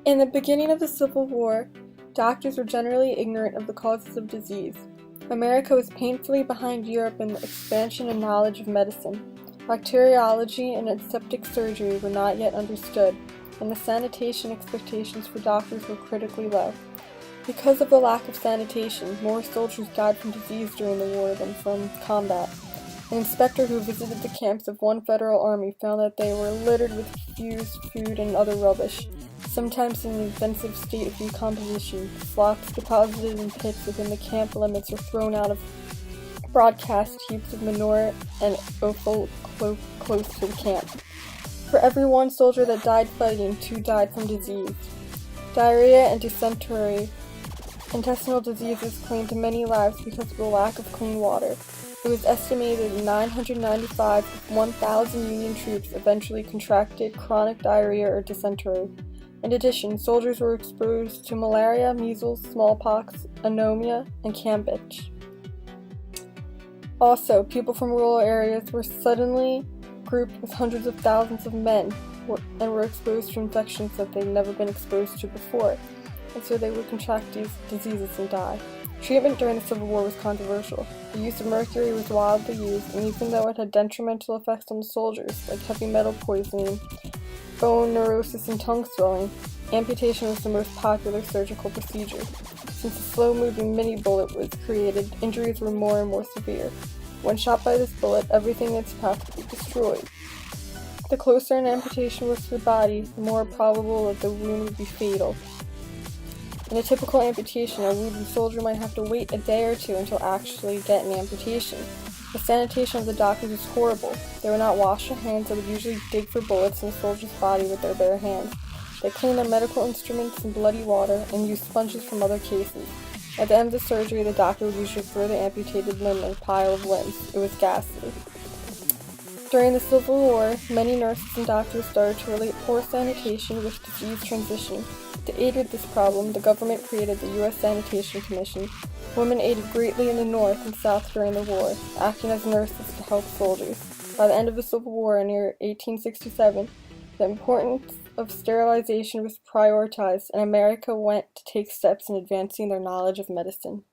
In the beginning of the Civil War, doctors were generally ignorant of the causes of disease. America was painfully behind Europe in the expansion and knowledge of medicine. Bacteriology and aseptic surgery were not yet understood, and the sanitation expectations for doctors were critically low. Because of the lack of sanitation, more soldiers died from disease during the war than from combat. An inspector who visited the camps of one federal army found that they were littered with fused food and other rubbish, sometimes in an offensive state of decomposition. Slops deposited in pits within the camp limits or thrown out of broadcast heaps of manure and offal close to the camp. For every one soldier that died fighting, 2 died from disease. Diarrhea and dysentery, intestinal diseases, claimed many lives because of the lack of clean water. It was estimated that 995 of 1,000 Union troops eventually contracted chronic diarrhea or dysentery. In addition, soldiers were exposed to malaria, measles, smallpox, anemia, and cambridge. Also, people from rural areas were suddenly grouped with hundreds of thousands of men and were exposed to infections that they'd never been exposed to before, and so they would contract these diseases and die. Treatment during the Civil War was controversial. The use of mercury was widely used, and even though it had detrimental effects on the soldiers, like heavy metal poisoning, bone neurosis, and tongue swelling, amputation was the most popular surgical procedure. Since a slow-moving mini-bullet was created, injuries were more and more severe. When shot by this bullet, everything in its path would be destroyed. The closer an amputation was to the body, the more probable that the wound would be fatal. In a typical amputation, a wounded soldier might have to wait a day or two until actually get an amputation. The sanitation of the doctors was horrible. They would not wash their hands and would usually dig for bullets in the soldier's body with their bare hands. They cleaned their medical instruments in bloody water and used sponges from other cases. At the end of the surgery, the doctor would usually throw the amputated limb in a pile of limbs. It was ghastly. During the Civil War, many nurses and doctors started to relate poor sanitation with disease transmission. To aid with this problem, the government created the U.S. Sanitation Commission. Women aided greatly in the North and South during the war, acting as nurses to help soldiers. By the end of the Civil War in 1867, the importance of sterilization was prioritized, and America went to take steps in advancing their knowledge of medicine.